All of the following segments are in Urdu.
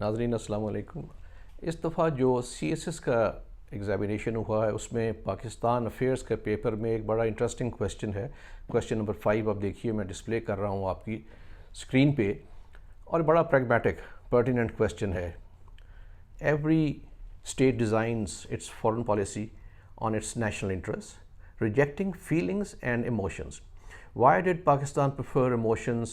ناظرین السلام علیکم۔ اس دفعہ جو سی ایس ایس کا ایگزامینیشن ہوا ہے اس میں پاکستان افیئرس کے پیپر میں ایک بڑا انٹرسٹنگ کویسچن ہے، کویسچن نمبر 5 اب دیکھیے، میں ڈسپلے کر رہا ہوں آپ کی اسکرین پہ، اور بڑا پریگمیٹک پرٹیننٹ کویسچن ہے۔ Every state designs its foreign policy on its national interest rejecting feelings and emotions. Why did Pakistan prefer emotions,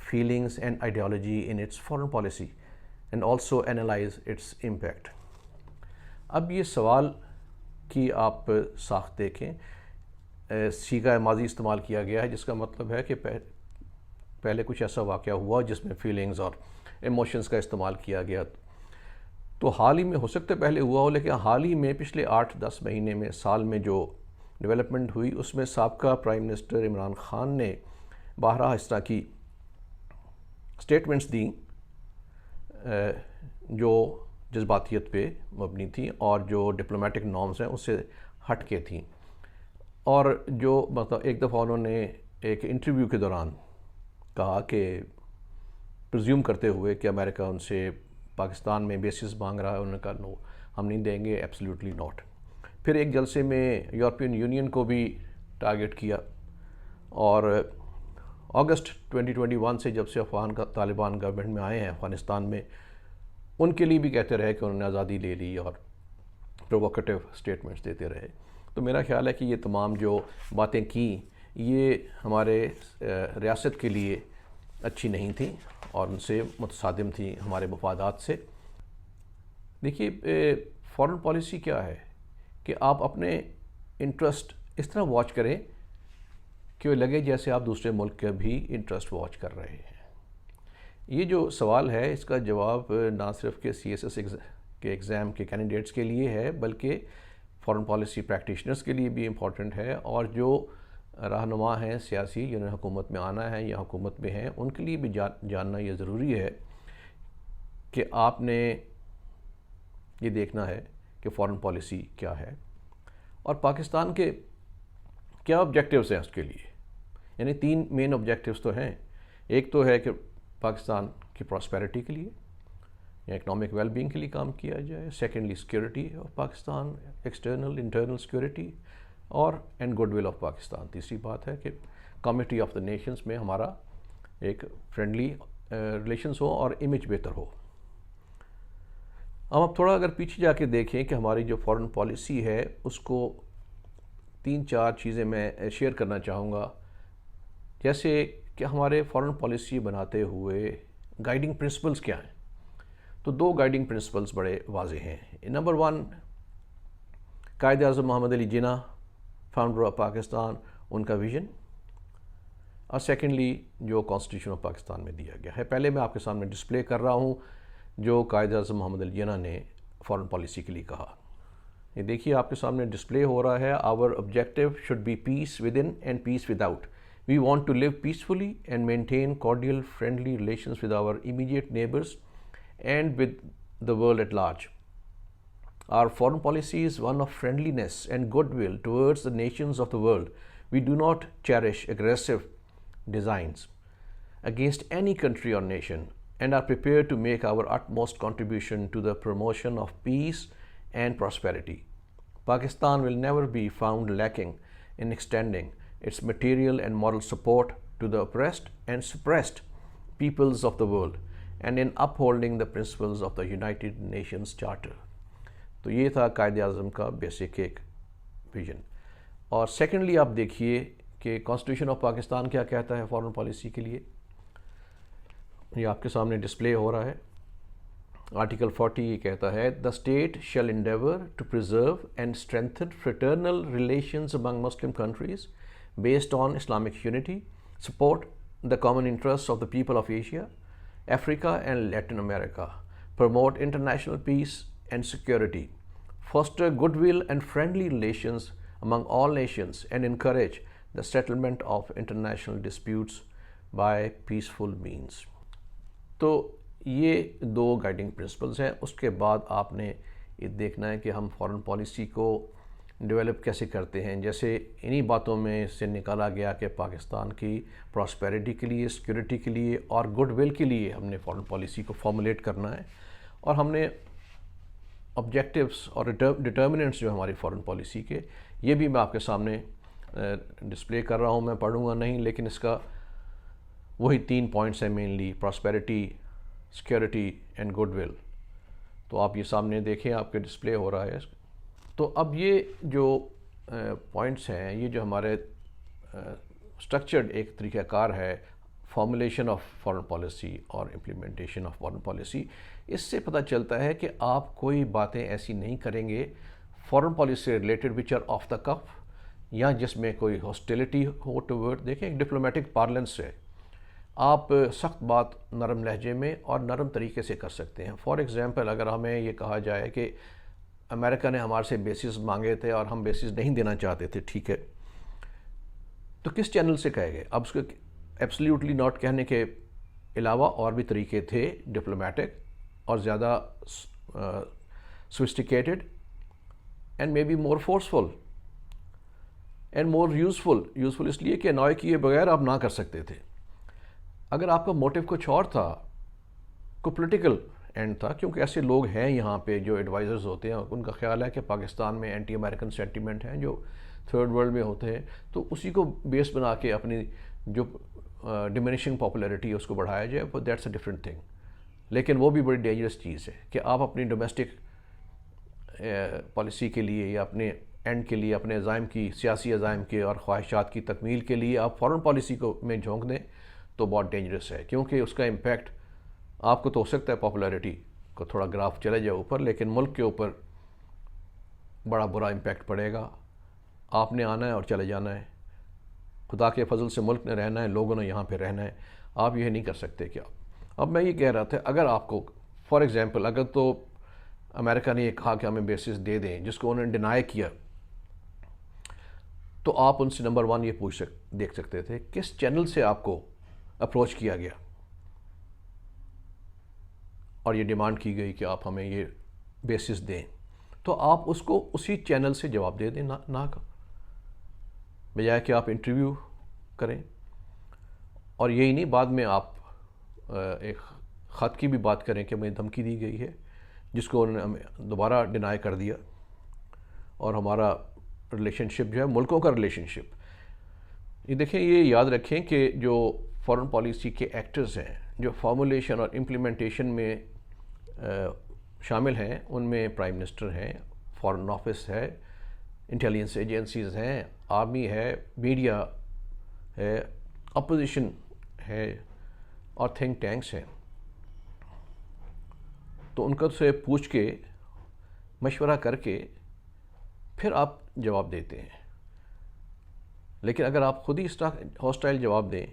feelings and ideology in its foreign policy and also analyze its impact? اب یہ سوال کی آپ ساخت دیکھیں، صیغہ ماضی استعمال کیا گیا ہے جس کا مطلب ہے کہ پہلے کچھ ایسا واقعہ ہوا جس میں فیلنگز اور ایموشنز کا استعمال کیا گیا، تو حال ہی میں ہو سکتا ہے پہلے ہوا ہو، لیکن حال ہی میں پچھلے 8-10 مہینے میں سال میں جو ڈیولپمنٹ ہوئی اس میں سابقہ پرائم منسٹر عمران خان نے بارہا اس طرح کی سٹیٹمنٹس دیں جو جذباتیت پہ مبنی تھیں اور جو ڈپلومیٹک نارمز ہیں اس سے ہٹ کے تھیں، اور جو مطلب ایک دفعہ انہوں نے ایک انٹرویو کے دوران کہا کہ پرزیوم کرتے ہوئے کہ امریکہ ان سے پاکستان میں بیسز مانگ رہا ہے، انہوں نے کہا نو ہم نہیں دیں گے، ایبسلیوٹلی ناٹ۔ پھر ایک جلسے میں یورپین یونین کو بھی ٹارگٹ کیا، اور اگست 2021 سے جب سے طالبان گورنمنٹ میں آئے ہیں افغانستان میں، ان کے لیے بھی کہتے رہے کہ انہوں نے آزادی لے لی اور پرووکیٹو سٹیٹمنٹس دیتے رہے۔ تو میرا خیال ہے کہ یہ تمام جو باتیں کیں یہ ہمارے ریاست کے لیے اچھی نہیں تھیں اور ان سے متصادم تھیں ہمارے مفادات سے۔ دیکھیے فارن پالیسی کیا ہے کہ آپ اپنے انٹرسٹ اس طرح واچ کریں کہ وہ لگے جیسے آپ دوسرے ملک کا بھی انٹرسٹ واچ کر رہے ہیں۔ یہ جو سوال ہے اس کا جواب نہ صرف کہ سی ایس ایس کے ایگزام کے کینڈیڈیٹس کے لیے ہے بلکہ فارن پالیسی پریکٹیشنرز کے لیے بھی امپورٹنٹ ہے، اور جو رہنما ہیں سیاسی جنہوں نے حکومت میں آنا ہے یا حکومت میں ہیں ان کے لیے بھی جاننا یہ ضروری ہے کہ آپ نے یہ دیکھنا ہے کہ فارن پالیسی کیا ہے اور پاکستان کے کیا آبجیکٹیوز ہیں اس کے لیے۔ یعنی 3 مین آبجیکٹیوز تو ہیں۔ ایک تو ہے کہ پاکستان کی پراسپیرٹی کے لیے یا اکنامک ویل بینگ کے لیے کام کیا جائے، secondly security of Pakistan, external internal security, اور and good will of Pakistan. تیسری بات ہے کہ کمیٹی آف دا نیشنز میں ہمارا ایک فرینڈلی ریلیشنز ہو اور امیج بہتر ہو۔ اب تھوڑا اگر پیچھے جا کے دیکھیں کہ ہماری جو فارن پالیسی ہے اس کو 3-4 چیزیں میں شیئر کرنا چاہوں گا، جیسے کہ ہمارے فارن پالیسی بناتے ہوئے گائیڈنگ پرنسپلز کیا ہیں۔ تو 2 گائیڈنگ پرنسپلز بڑے واضح ہیں۔ Number 1 Quaid Azam Muhammad Ali Jinnah, founder of Pakistan, ان کا ویژن، اور سیکنڈلی جو کانسٹیٹیوشن آف پاکستان میں دیا گیا ہے۔ پہلے میں آپ کے سامنے ڈسپلے کر رہا ہوں جو قائد اعظم محمد علی جناح نے فارن پالیسی کے لیے کہا۔ یہ دیکھیے آپ کے سامنے ڈسپلے ہو رہا ہے۔ Our objective should be peace within and peace without. We want to live peacefully and maintain cordial, friendly relations with our immediate neighbors and with the world at large. Our foreign policy is one of friendliness and goodwill towards the nations of the world. We do not cherish aggressive designs against any country or nation and are prepared to make our utmost contribution to the promotion of peace and prosperity. Pakistan will never be found lacking in extending its material and moral support to the oppressed and suppressed peoples of the world and in upholding the principles of the United Nations Charter. تو یہ تھا قائد اعظم کا بیسک ایک ویژن۔ اور سیکنڈلی آپ دیکھیے کہ کانسٹیٹیوشن آف پاکستان کیا کہتا ہے فارن پالیسی کے لیے۔ یہ آپ کے سامنے ڈسپلے ہو رہا ہے۔ آرٹیکل 40 یہ کہتا ہے The state shall endeavor to preserve and strengthen fraternal relations among Muslim countries based on Islamic unity, support the common interests of the people of Asia, Africa and Latin America, promote international peace and security, foster goodwill and friendly relations among all nations and encourage the settlement of international disputes by peaceful means. تو یہ 2 گائیڈنگ پرنسپلز ہیں۔ اس کے بعد آپ نے یہ دیکھنا ہے کہ ہم فارن پالیسی کو ڈیولپ کیسے کرتے ہیں۔ جیسے انہی باتوں میں سے نکالا گیا کہ پاکستان کی پراسپیرٹی کے لیے، سیکیورٹی کے لیے اور گڈ ول کے لیے ہم نے فارن پالیسی کو فارمولیٹ کرنا ہے، اور ہم نے آبجیکٹیوز اور ڈٹرمننٹس جو ہماری فارن پالیسی کے، یہ بھی میں آپ کے سامنے ڈسپلے کر رہا ہوں. میں پڑھوں گا نہیں، لیکن اس کا وہی 3 پوائنٹس ہیں mainly: prosperity, security and good ول. تو آپ یہ سامنے دیکھیں، آپ کے ڈسپلے ہو رہا ہے. تو اب یہ جو پوائنٹس ہیں، یہ جو ہمارے اسٹرکچرڈ ایک طریقہ کار ہے فارمولیشن آف فارن پالیسی اور امپلیمنٹیشن آف فارن پالیسی. اس سے پتہ چلتا ہے کہ آپ کوئی باتیں ایسی نہیں کریں گے فارن پالیسی سے related which are off the cuff, یا جس میں کوئی ہاسٹیلٹی ہو ٹورڈ. دیکھیں ایک ڈپلومیٹک پارلنس ہے، آپ سخت بات نرم لہجے میں اور نرم طریقے سے کر سکتے ہیں. فار ایگزامپل، اگر ہمیں یہ کہا جائے کہ امریکہ نے ہمارے سے بیسز مانگے تھے اور ہم بیسز نہیں دینا چاہتے تھے، ٹھیک ہے، تو کس چینل سے کہے گئے؟ اب اس کو ایبسلیوٹلی ناٹ کہنے کے علاوہ اور بھی طریقے تھے ڈپلومیٹک اور زیادہ sophisticated and may be more forceful and more useful اس لیے کہ انوائے کیے بغیر آپ نہ کر سکتے تھے. اگر آپ کا موٹیو کچھ اور تھا، کوئی پولیٹیکل اینڈ تھا، کیونکہ ایسے لوگ ہیں یہاں پہ جو ایڈوائزرز ہوتے ہیں، ان کا خیال ہے کہ پاکستان میں اینٹی امریکن سینٹیمنٹ ہیں جو تھرڈ ورلڈ میں ہوتے ہیں، تو اسی کو بیس بنا کے اپنی جو ڈیمینشنگ پاپولیرٹی ہے اس کو بڑھایا جائے، but that's a different thing. لیکن وہ بھی بڑی ڈینجرس چیز ہے کہ آپ اپنی ڈومیسٹک پالیسی کے لیے یا اپنے اینڈ کے لیے، اپنے عزائم کی، سیاسی عزائم کے اور خواہشات کی تکمیل کے لیے آپ فارن پالیسی کو میں جھونک دیں، تو بہت ڈینجرس ہے. کیونکہ اس کا امپیکٹ آپ کو تو ہو سکتا ہے پاپولیرٹی کو تھوڑا گراف چلے جائے اوپر، لیکن ملک کے اوپر بڑا برا امپیکٹ پڑے گا. آپ نے آنا ہے اور چلے جانا ہے، خدا کے فضل سے ملک نے رہنا ہے، لوگوں نے یہاں پہ رہنا ہے. آپ یہ نہیں کر سکتے. کیا اب میں یہ کہہ رہا تھا، اگر آپ کو فار ایگزامپل، اگر تو امریکہ نے یہ کہا کہ ہمیں بیسز دے دیں، جس کو انہوں نے ڈینائی کیا، تو آپ ان سے نمبر 1 یہ دیکھ سکتے تھے کس چینل سے آپ کو اپروچ کیا گیا اور یہ ڈیمانڈ کی گئی کہ آپ ہمیں یہ بیسز دیں. تو آپ اس کو اسی چینل سے جواب دے دیں، نہ بجائے کہ آپ انٹرویو کریں. اور یہی نہیں، بعد میں آپ ایک خط کی بھی بات کریں کہ مجھے دھمکی دی گئی ہے، جس کو انہوں نے ہمیں دوبارہ ڈینائی کر دیا. اور ہمارا ریلیشن شپ جو ہے ملکوں کا ریلیشن شپ، یہ دیکھیں، یہ یاد رکھیں کہ جو فارن پالیسی کے ایکٹرز ہیں جو فارمولیشن اور امپلیمنٹیشن میں شامل ہیں، ان میں پرائم منسٹر ہیں، فارن آفس ہے، انٹیلیجنس ایجنسیز ہیں، آرمی ہے، میڈیا ہے، اپوزیشن ہے اور تھنک ٹینکس ہیں. تو ان کا سے پوچھ کے، مشورہ کر کے پھر آپ جواب دیتے ہیں. لیکن اگر آپ خود ہی ہاسٹائل جواب دیں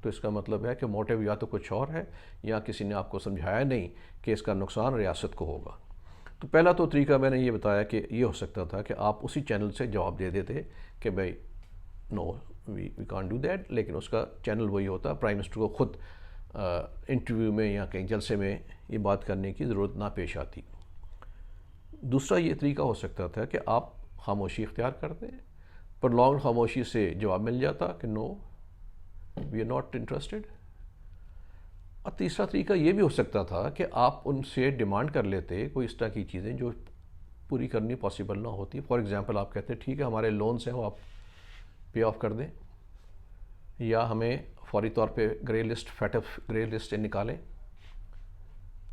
تو اس کا مطلب ہے کہ موٹیو یا تو کچھ اور ہے، یا کسی نے آپ کو سمجھایا نہیں کہ اس کا نقصان ریاست کو ہوگا. تو پہلا تو طریقہ میں نے یہ بتایا کہ یہ ہو سکتا تھا کہ آپ اسی چینل سے جواب دے دیتے کہ بھائی نو وی کانٹ ڈو دیٹ، لیکن اس کا چینل وہی ہوتا، پرائم منسٹر کو خود انٹرویو میں یا کہیں جلسے میں یہ بات کرنے کی ضرورت نہ پیش آتی. دوسرا یہ طریقہ ہو سکتا تھا کہ آپ خاموشی اختیار کرتے، پر لانگ خاموشی سے جواب مل جاتا کہ نو وی آر ناٹ انٹرسٹڈ. اور تیسرا طریقہ یہ بھی ہو سکتا تھا کہ آپ ان سے ڈیمانڈ کر لیتے کوئی اس طرح کی چیزیں جو پوری کرنی پاسبل نہ ہوتی. فار ایگزامپل، آپ کہتے ٹھیک ہے ہمارے لونز ہیں وہ آپ پے آف کر دیں، یا ہمیں فوری طور پہ گرے لسٹ سے نکالیں.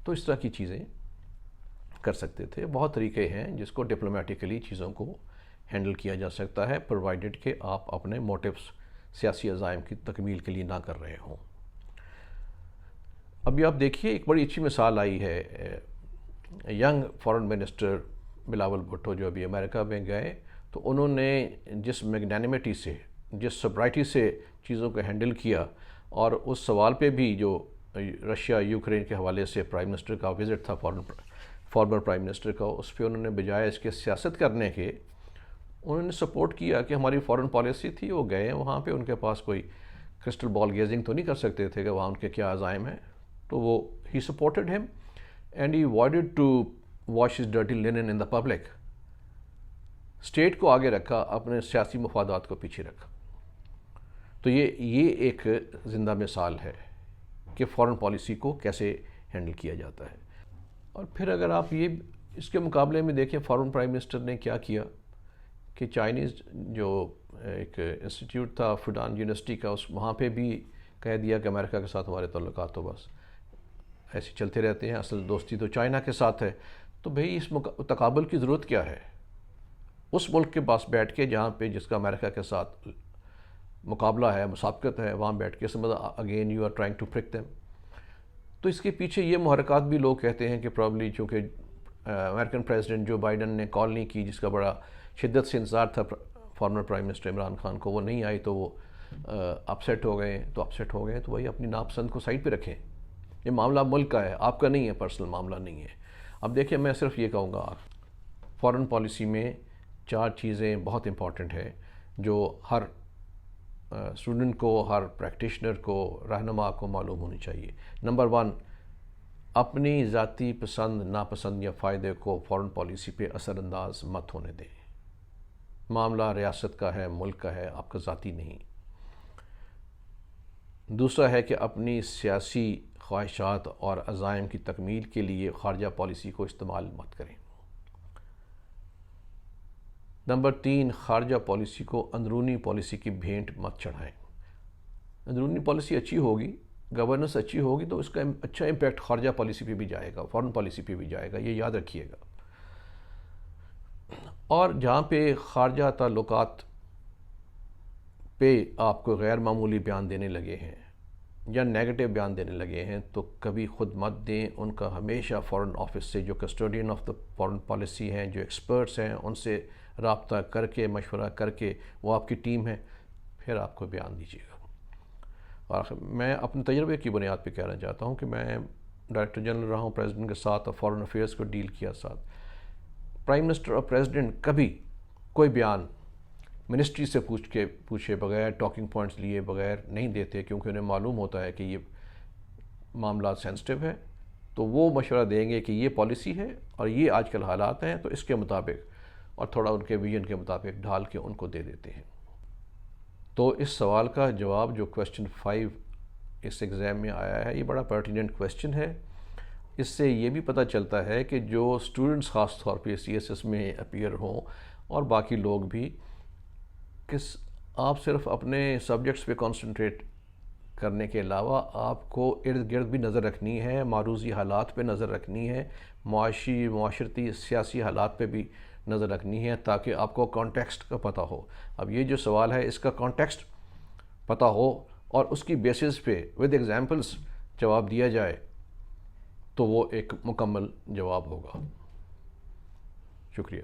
تو اس طرح کی چیزیں کر سکتے تھے. بہت طریقے ہیں جس کو ڈپلومیٹیکلی چیزوں کو ہینڈل کیا جا سکتا ہے، پرووائڈڈ کہ آپ اپنے موٹیوز سیاسی عزائم کی تکمیل کے لیے نہ کر رہے ہوں. ابھی آپ دیکھیے ایک بڑی اچھی مثال آئی ہے، young foreign minister Bilawal Bhutto جو ابھی امریکہ میں گئے، تو انہوں نے جس میگنینیمٹی سے، جس سبرائٹی سے چیزوں کو ہینڈل کیا، اور اس سوال پہ بھی جو رشیا یوکرین کے حوالے سے پرائم منسٹر کا وزٹ تھا، فارمر پرائم منسٹر کا، اس پہ انہوں نے بجائے اس کے سیاست کرنے کے، انہوں نے سپورٹ کیا کہ ہماری فارن پالیسی تھی. وہ گئے وہاں پہ، ان کے پاس کوئی کرسٹل بال گیزنگ تو نہیں کر سکتے تھے کہ وہاں ان کے کیا عزائم ہیں. تو وہ he supported him and he avoided to wash his dirty linen in the public. State کو آگے رکھا، اپنے سیاسی مفادات کو پیچھے رکھا. تو یہ ایک زندہ مثال ہے کہ فارن پالیسی کو کیسے ہینڈل کیا جاتا ہے. اور پھر اگر آپ یہ اس کے مقابلے میں دیکھیں فارن پرائم منسٹر نے کیا کیا کہ چائنیز جو ایک انسٹیٹیوٹ تھا فوڈان یونیورسٹی کا، وہاں پہ بھی کہہ دیا کہ امریکہ کے ساتھ ہمارے تعلقات تو بس ایسے چلتے رہتے ہیں، اصل دوستی تو چائنا کے ساتھ ہے۔ تو بھئی اس تقابل کی ضرورت کیا ہے؟ اس ملک کے پاس بیٹھ کے جہاں پہ جس کا امریکہ کے ساتھ مقابلہ ہے، مسابقت ہے، وہاں بیٹھ کے سمجھ again you are trying to prick them. تو اس کے پیچھے یہ محرکات بھی لوگ کہتے ہیں کہ پرابلی چونکہ امریکن پریزیڈنٹ جو بائیڈن نے کال نہیں کی، جس کا بڑا شدت سے انتظار تھا former prime minister Imran Khan کو، وہ نہیں آئی تو وہ اپسیٹ ہو گئے۔ تو وہی اپنی ناپسند کو سائڈ پہ رکھیں، یہ معاملہ ملک کا ہے، آپ کا نہیں ہے، پرسنل معاملہ نہیں ہے۔ اب دیکھیں، میں صرف یہ کہوں گا فارن پالیسی میں 4 چیزیں بہت امپورٹنٹ ہیں جو ہر اسٹوڈنٹ کو، ہر پریکٹیشنر کو، رہنما کو معلوم ہونی چاہیے۔ نمبر 1، اپنی ذاتی پسند ناپسند یا فائدے کو فارن پالیسی پہ اثر انداز مت ہونے دیں۔ معاملہ ریاست کا ہے، ملک کا ہے، آپ کا ذاتی نہیں۔ دوسرا ہے کہ اپنی سیاسی خواہشات اور عزائم کی تکمیل کے لیے خارجہ پالیسی کو استعمال مت کریں۔ نمبر 3، خارجہ پالیسی کو اندرونی پالیسی کی بھینٹ مت چڑھائیں۔ اندرونی پالیسی اچھی ہوگی، گورننس اچھی ہوگی تو اس کا اچھا امپیکٹ خارجہ پالیسی پہ بھی جائے گا، فارن پالیسی پہ بھی جائے گا، یہ یاد رکھیے گا۔ اور جہاں پہ خارجہ تعلقات پہ آپ کو غیر معمولی بیان دینے لگے ہیں یا نیگیٹو بیان دینے لگے ہیں تو کبھی خود مت دیں، ان کا ہمیشہ فارن آفس سے جو custodian of the foreign policy ہیں، جو ایکسپرٹس ہیں، ان سے رابطہ کر کے، مشورہ کر کے، وہ آپ کی ٹیم ہے، پھر آپ کو بیان دیجیے گا۔ اور میں اپنے تجربے کی بنیاد پہ کہنا چاہتا ہوں کہ میں ڈائریکٹر جنرل رہا ہوں پریزیڈنٹ کے ساتھ، اور فارن افیئرس کو ڈیل کیا ساتھ۔ پرائم منسٹر اور پریزیڈنٹ کبھی کوئی بیان منسٹری سے پوچھے بغیر، ٹاکنگ پوائنٹس لیے بغیر نہیں دیتے، کیونکہ انہیں معلوم ہوتا ہے کہ یہ معاملات سینسٹیو ہے، تو وہ مشورہ دیں گے کہ یہ پالیسی ہے اور یہ آج کل حالات ہیں، تو اس کے مطابق، اور تھوڑا ان کے ویژن کے مطابق ڈھال کے ان کو دے دیتے ہیں۔ تو اس سوال کا جواب جو کویسچن 5 اس ایگزام میں آیا ہے، یہ بڑا پرٹیننٹ کویسچن ہے۔ اس سے یہ بھی پتہ چلتا ہے کہ جو اسٹوڈنٹس خاص طور پہ CSS میں اپیئر ہوں اور باقی لوگ بھی، کہ آپ صرف اپنے سبجیکٹس پہ کانسنٹریٹ کرنے کے علاوہ آپ کو ارد گرد بھی نظر رکھنی ہے، معروضی حالات پہ نظر رکھنی ہے، معاشرتی سیاسی حالات پہ بھی نظر رکھنی ہے، تاکہ آپ کو کانٹیکسٹ کا پتہ ہو۔ اب یہ جو سوال ہے، اس کا کانٹیکسٹ پتہ ہو اور اس کی بیسس پہ ود ایگزامپلس جواب دیا جائے تو وہ ایک مکمل جواب ہوگا۔ شکریہ۔